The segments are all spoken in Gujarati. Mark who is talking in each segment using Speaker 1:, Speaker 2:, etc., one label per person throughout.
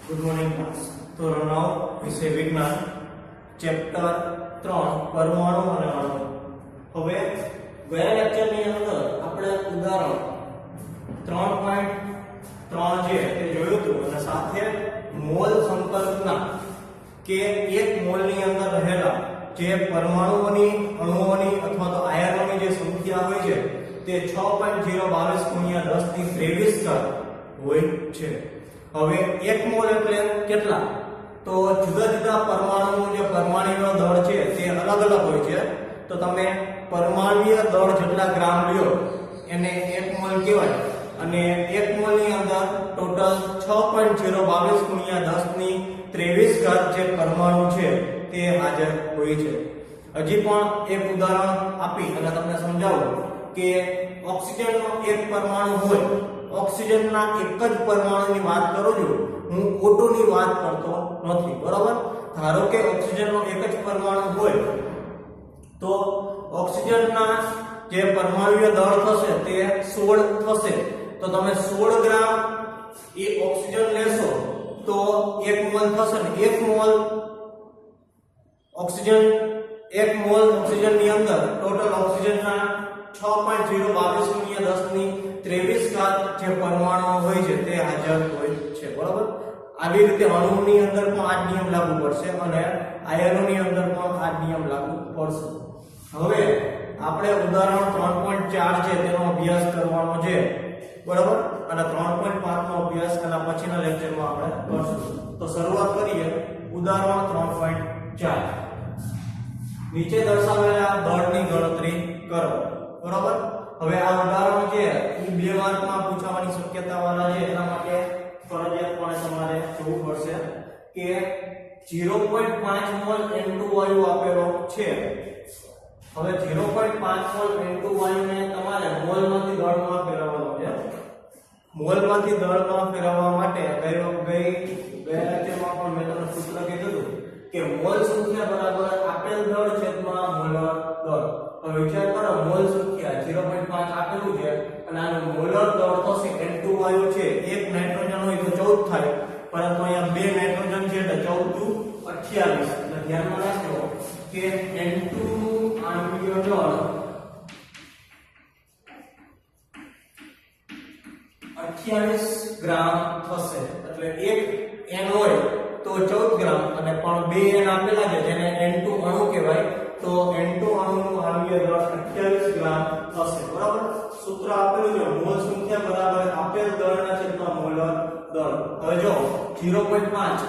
Speaker 1: Good morning class. ધોરણ 9 વિષય વિજ્ઞાન ચેપ્ટર 3 પરમાણુ અને અણુ। હવે ગયા લેક્ચરની અંદર આપણે ઉદાહરણ 3.3 જે તે જોયું હતું અને સાથે મોલ સંકલ્પના કે એક મોલની અંદર રહેલા જે પરમાણુઓની અણુઓની અથવા તો આયનોની જે સંખ્યા હોય છે તે 6.022 × 10⁻23 હોય છે। હવે એક મોલ એટલે કેટલા? તો જુદા જુદા પરમાણુનું જે પરમાણુનો દળ છે તે અલગ અલગ હોય છે। તો તમે પરમાણુય દળ જેટલા ગ્રામ લ્યો એને એક મોલ કહેવાય અને એક મોલની અંદર ટોટલ 6.022 × 10⁻23 જે પરમાણુ છે તે હાજર હોય છે। હજી પણ એક ઉદાહરણ આપી અને તમને સમજાવું કે ઓક્સિજનનો એક પરમાણુ હોય, ઓક્સિજનના એક જ પરમાણુની વાત કરું છું, હું O2 ની વાત કરતો નથી, બરાબર? ધારો કે ઓક્સિજનનો એક જ પરમાણુ હોય તો ઓક્સિજનના જે પરમાણુય દળ થશે તે 16 થશે। તો તમે 16 ગ્રામ એ ઓક્સિજન લેશો તો 1 મોલ થશે ને 1 મોલ ઓક્સિજન, 1 મોલ ઓક્સિજનની અંદર ટોટલ ઓક્સિજનના 6.022 × 10⁻23 જે પરમાણુ હોય છે તે હાજર હોય છે, બરાબર? આવી રીતે અણુની અંદર પણ આ નિયમ લાગુ પડશે અને આયનોની અંદર પણ આ નિયમ લાગુ પડશે। હવે આપણે ઉદાહરણ 3.4 છે તેનો અભ્યાસ કરવાનો છે, બરાબર? અને 3.5 નો અભ્યાસ એના પછીના લેક્ચરમાં આપણે કરશું। તો શરૂઆત કરીએ ઉદાહરણ 3.4। નીચે દર્શાવેલા દળની ગણતરી કરો, બરાબર? હવે આ ઉદાહરણ છે એ 2 માર્કમાં પૂછવાની શક્યતા વાળા છે, એના માટે ફરજિયાતપણે તમારે જોવું પડશે કે 0.5 મોલ N2 વાયુ આપેલો છે। હવે 0.5 મોલ N2 વાયુને તમારે મોલમાંથી દળમાં ફેરવવાનો છે। મોલમાંથી દળમાં ફેરવવા માટે ગયા લેક્ચરમાં પણ મેં તમને સૂત્ર કીધું હતું કે મોલ સંખ્યા બરાબર આપેલ દળ છેદમાં મોલર દળ। હવે વિચાર કરો, મોલ સંખ્યા 0.5 આપેલું છે અને આનું મોલર દળ થશે N2 વાયુ છે, એક નાઇટ્રોજન હોય તો 14 થાય, પરંતુ અહીંયા 2 નાઇટ્રોજન છે એટલે 14 × 28। એટલે ધ્યાનમાં રાખજો કે N2 નું આણ્વિય દળ 28 ગ્રામ થશે। એટલે એક N હોય તો 14 ગ્રામ અને પણ 2 N આપેલા છે જેને N2 અણુ કહેવાય, તો N2 અણુનું આણ્વિય દળ 28 ગ્રામ થશે, બરાબર? સૂત્ર આપેલું છે મોલ સંખ્યા બરાબર આપેલ દળના છેદમાં મોલર દળ। હવે જો 0.5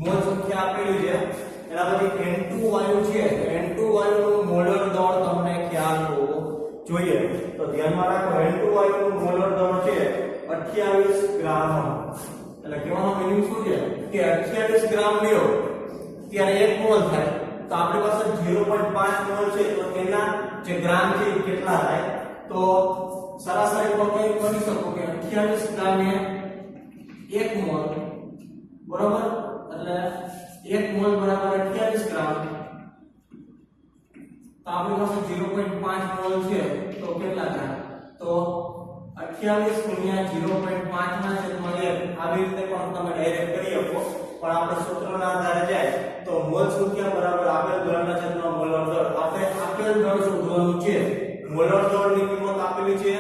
Speaker 1: મોલ સંખ્યા આપેલી છે, એના પછી N2 વાયુ છે, N2 વાયુનું મોલર દળ તમને ખ્યાલ હોવો જોઈએ। તો ધ્યાનમાં રાખો N2 વાયુનું મોલર દળ છે 28 ગ્રામ। એટલે કહેવાનો મીનિંગ શું છે કે 28 ગ્રામ લ્યો ત્યારે 1 મોલ થાય, તો આપણી પાસે 0.5 મોલ છે તો એના જે ગ્રામ છે એ કેટલા થાય? તો સરાસરી પર કઈ કરી શકો કે 28 ગ્રામે 1 મોલ, બરાબર? એટલે 1 મોલ બરાબર 28 ગ્રામ, તો આપણી પાસે 0.5 મોલ છે તો કેટલા થાય? તો 28 × 0.5 ના છેદમાં 1 આવી રીતે પણ તમે ડાયરેક્ટ કરી શકો, પણ આપણે સૂત્રના આધારે જાય તો મોલ સંખ્યા બરાબર આપેલ દળના છેદમાં મોલર દળ। આપણે આપેલ દળ શોધવાનું છે, મોલર દળની કિંમત આપેલી છે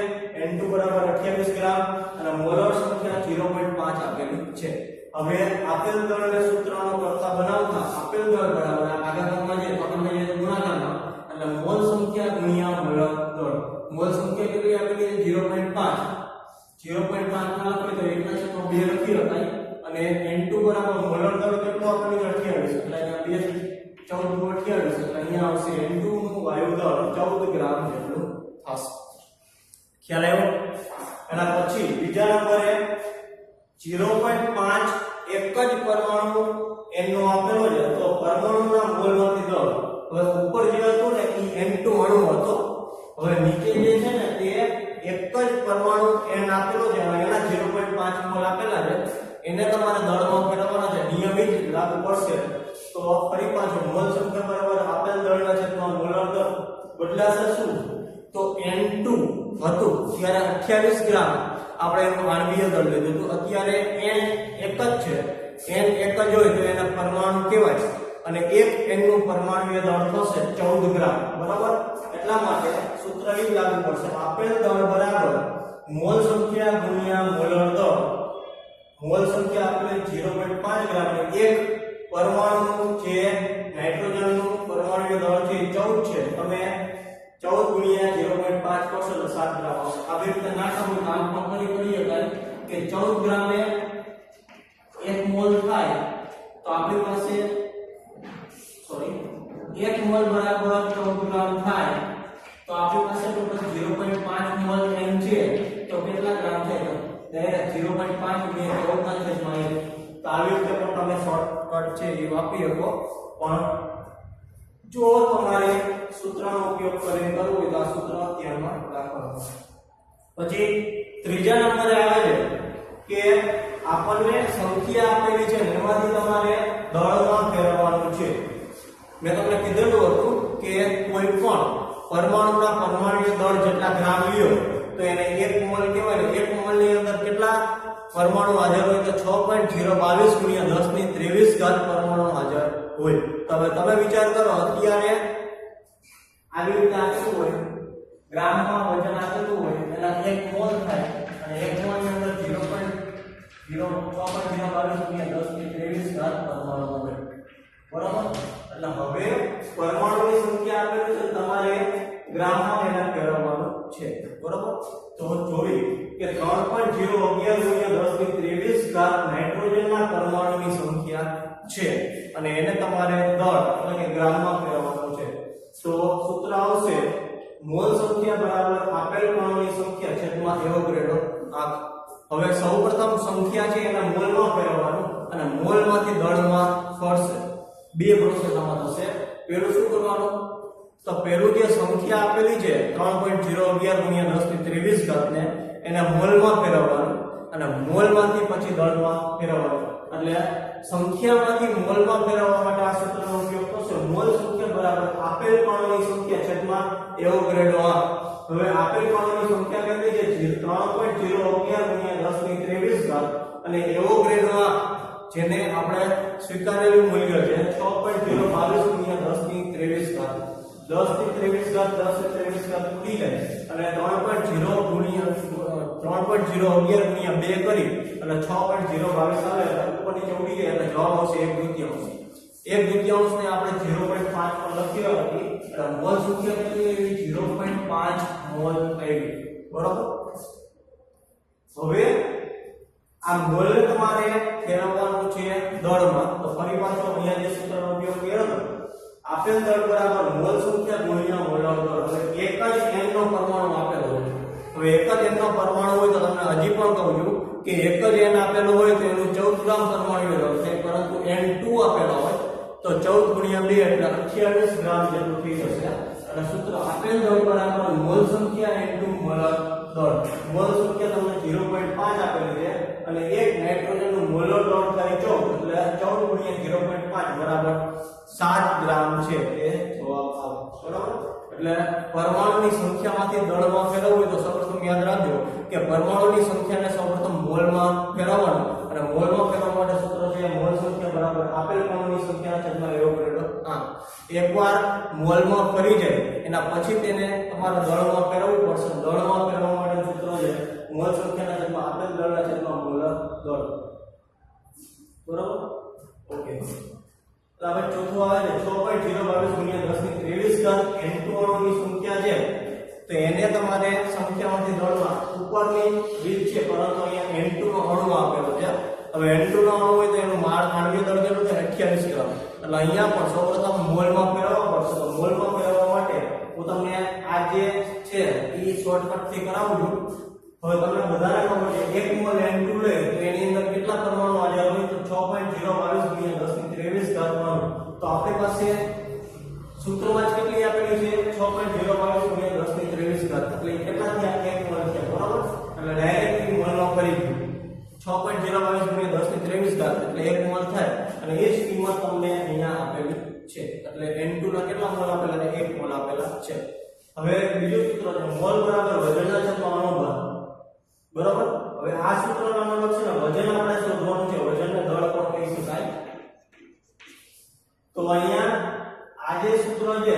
Speaker 1: N2 બરાબર 28 ગ્રામ અને મોલર સંખ્યા 0.5 આપેલી છે। હવે આપેલ દળને સૂત્રનો કરતા બનાવતા આપેલ દળ બરાબર આ ભાગાકારમાં છે તો તમે જે ગુણાકારમાં એટલે મોલ સંખ્યા ગુણ્યા મોલર દળ। મોલ સંખ્યા કેટલી આપેલી છે? 0.5 0.5 ના આપણે તો 1/2 લખી શકાય અને N2 બરાબર મોલર દળ કેટલો આપેલું છે? 28, એટલે અહીંયા 2 14 × 28 એટલે અહીંયા આવશે N2 નું વાયુ દળ 14 ગ્રામ જેટલું થશે। ખ્યાલ આવ્યો? એના પછી બીજા નંબરે 0.5 એક જ પરમાણુ N નો આપેલો છે તો પરમાણુના મોલમાંથી દળ, હવે ઉપર જે હતું ને એ N2 અણુ હતો, હવે નીચે જે છે ને તે એક જ પરમાણુ N આપેલો છે અને એના 0.5 મોલ આપેલા છે, એને તમારે દળમાં ફેરવવાના છે, નિયમિત લાગુ પડશે। તો ફરી પાછું મોલ સંખ્યા બરાબર આપેલ દળના છેદમાં મોલર દળ બદલાશે શું? તો N2 હતું ત્યારે 28 ગ્રામ આપણે એનું આણ્વિય દળ લીધું હતું, અત્યારે N એક જ છે n એક જ હોય તો એના પરમાણુ કહેવાય અને 1 n નું પરમાણુય દળ થશે 14 ગ્રામ બરાબર એટલા માટે સૂત્ર એ લાગુ પડશે આપેલ દળ બરાબર મોલ સંખ્યા ગુણ્યા મોલર દળ મોલ સંખ્યા આપેલી 0.5 ગ્રામ ને એક પરમાણુ જે નાઇટ્રોજન નું પરમાણુય દળ છે 14 છે તમે 14 ગુણ્યા 0.5 કરશો તો 7 ગ્રામ આવશે આવી રીતે નાખવાનું કામ પણ કરી શકાય કે 14 ગ્રામે 1 મોલ થાય તો આપણી પાસે 1 મોલ બરાબર 14 ગ્રામ થાય તો આપણી પાસે ટોટલ 0.5 મોલ n છે તો કેટલા ગ્રામ થાય ડાયરેક્ટ 0.5 ગુણ્યા 14 ના છેદમાં 1 તો આવી રીતે પણ તમે શોર્ટકટ છે એ વાપરી શકો પણ જો તમારે સૂત્રનો ઉપયોગ કરીને કરવું હોય તો આ સૂત્ર ધ્યાનમાં રાખવાનું પછી ત્રીજા નંબરે આવે છે કે આપણને સંખ્યા આપેલી છે એમાંથી તમારે દળમાં ફેરવવાનું છે મેં તમને કીધેલું હતું કે કોઈ પણ પરમાણુના પરમાણુય દળ જેટલા ગ્રામ લ્યો તો એને 1 મોલ કહેવાય ને 1 મોલ ની અંદર કેટલા પરમાણુ હાજર હોય તો 6.022 ગુણ્યા 10 ની 23 ઘાત પરમાણુ હાજર હોય તો હવે તમે વિચાર કરો અત્યારે આવી રીતે આપેલું હોય ગ્રામમાં વજન આપેલું હોય એના 1 મોલ થાય અને 1 મોલ ની અંદર 0.6.022 ગુણ્યા 10 ની 23 ઘાત પરમાણુ હોય બરાબર એટલે હવે પરમાણુની સંખ્યા આપેલી છે તમારે ગ્રામમાં એને ફેરવવાનું છે બરાબર તો જોઈ કે 3.011 ગુણ્યા 10 ની 23 ઘાત નાઇટ્રોજનના પરમાણુની સંખ્યા છે અને એને તમારે દળ એટલે કે ગ્રામમાં ફેરવવાનું છે તો સૂત્ર આવશે મોલ સંખ્યા બરાબર આપેલ પરમાણુની સંખ્યા છેદમાં એવોગેડ્રો આંક હવે સૌપ્રથમ સંખ્યા છે એના મોલમાં ફેરવવાનું અને મોલમાંથી દળમાં ફરશે બે પ્રોસેસ આમાં થશે પહેલું શું કરવાનું તો પહેલું જે સંખ્યા આપેલી છે 3.011 ગુણ્યા 10 ની 23 ઘાત ને એને મોલમાં ફેરવવાનું અને મોલમાંથી પછી દળમાં ફેરવવાનું એટલે સંખ્યામાંથી મોલમાં ફેરવવા માટે આ સૂત્રનો ઉપયોગ થશે મોલ સંખ્યા બરાબર આપેલ કણોની સંખ્યા છેદમાં એવોગેડ્રો આંક હવે આપેલ કણોની સંખ્યા કેટલી છે 3.011 ગુણ્યા 10 ની 23 ઘાત અને એવોગેડ્રો આંક જેને આપણે સ્વીકારેલું મૂલ્ય છે 6.022 ગુણ્યા 10 ની 23 ઘાત 10 ની 23 ઘાત 10 ની 23 ઘાત ઉડી જાય અને 3.0 ગુણ્યા 3.011 ગુણ્યા 2 કરી અને 6.022 આવે એટલે ઉપર નીચે ઉડી જાય એટલે જવાબ આવશે 1/2 ને આપણે 0.5 પર લખ્યો હતી એટલે મોલ સંખ્યા કેટલી આવી 0.5 મોલ આવી બરાબર હવે આ મોલને તમારે ફેરવવાનું છે દળમાં તો ફરી પાછો અહીંયા જે સૂત્રનો ઉપયોગ કર્યો હતો આપેલ દળ બરાબર મોલ સંખ્યા ગુણ્યા મોલર દળ એટલે એક જ n નો પરમાણુ આપેલો હોય હવે એક જ n નો પરમાણુ હોય તો તમને હજી પણ કહું છું કે એક જ n આપેલો હોય તો એનું 14 ગ્રામ પરમાણુ દળ થાય પરંતુ n2 આપેલો હોય તો 14 ગુણ્યા 2 એટલે 28 ગ્રામ જેટલું થઈ જશે અને સૂત્ર આપેલ દળ બરાબર મોલ સંખ્યા n2 મોલર દળ મોલ સંખ્યા તમને 0.5 આપેલી છે અને એક નાઇટ્રોજન નું મોલર દળ થાય 14 એટલે 14 ગુણ્યા 0.5 બરાબર 7 ગ્રામ છે એ જવાબ આવે બરાબર એટલે પરમાણુની સંખ્યામાંથી દળમાં ફેરવવું હોય તો સૌપ્રથમ યાદ રાખજો કે પરમાણુની સંખ્યાને સૌપ્રથમ મોલમાં ફેરવવાનું અને મોલમાં ફેરવવા માટે સૂત્ર છે મોલ સંખ્યા બરાબર આપેલ પરમાણુની સંખ્યાના છેદમાં એવોગેડ્રો આંક એકવાર મોલમાં ફરી જાય એના પછી તેને તમારે દળમાં ફેરવવું પડશે દળમાં ફેરવવા માટે સૂત્ર છે મોલ સંખ્યાના છેદમાં આપેલ દળના છેદમાં મોલર દળ બરાબર ઓકે તો હવે ચોથું આવે છે 6.022 ગુણ્યા 10 ની 23 ઘાત n2 અણુની સંખ્યા છે તો એને તમારે સંખ્યામાંથી દળમાં ઉપરની રીત છે પરંતુ અહીંયા n2 નો અણુ આપેલો છે હવે n2 નો અણુ હોય તો એનું આણ્વિક દળ કેટલું છે 28 ગ્રામ એટલે અહીંયા પણ સૌપ્રથમ મોલમાં ફેરવવા પડશે તો મોલમાં ફેરવવા માટે હું તમને આ જે છે એ શોર્ટકટ થી કરાવું છું હવે તમને બધાને ખબર છે 1 મોલ n2 લે તો એની અંદર કેટલા પરમાણુ હાજર હોય તો 6.022 ગુણ્યા 10 ની 23 ઘાત પરમાણુ તો આપણી પાસે સૂત્રમાં જ કેટલી આપેલી છે 6.022 ગુણ્યા 10 ની 23 ઘાત એટલે કેટલા થયા 1 મોલ છે બરાબર એટલે ડાયરેક્ટલી મોલમાં કરી દીધું 6.022 ગુણ્યા 10 ની 23 ઘાત એટલે 1 મોલ થાય અને એ જ કિંમત તમને અહીંયા આપેલી છે એટલે n2 ના કેટલા મોલ આપેલા છે 1 મોલ આપેલા છે હવે બીજું સૂત્ર છે મોલ બરાબર વજનના છેદમાં અણુભાર બરાબર હવે આ સૂત્રનો અનુલક્ષ છે વજન આપણે શોધવાનું છે વજનને દળ પણ કહી શકાય. તો અહીંયા આ જે સૂત્ર છે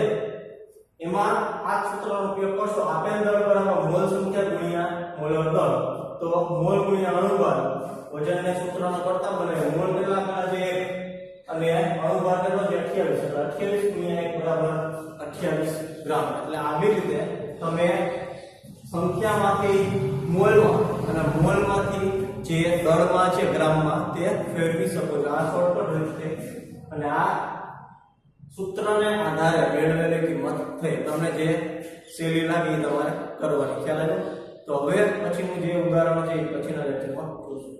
Speaker 1: એમાં આ સૂત્રનો ઉપયોગ કરશો. આપેલ દળ બરાબર મોલ સંખ્યા ગુણ્યા મોલર દળ. તો મોલ ગુણ્યા અણુભાર વજનને સૂત્રનો કરતા બને મોલ કેટલા ગણા છે અને અણુભાર કેટલો છે 28. એટલે 28 ગુણ્યા 1 બરાબર 28 ગ્રામ. એટલે આવી રીતે તમે સંખ્યામાંથી મોલમાં અને મોલમાંથી જે દળમાં છે ગ્રામમાં તે ફેરવી શકો છો. આ શોર્ટકટ રીત છે અને આ સૂત્રને આધારે મેળવેલી કિંમત થઈ. તમને જે સહેલી લાગે એ તમારે કરવાની. ખ્યાલ આવ્યો? તો હવે પછીનું જે ઉદાહરણ છે એ પછીના લેક્ચરમાં જોઈશું.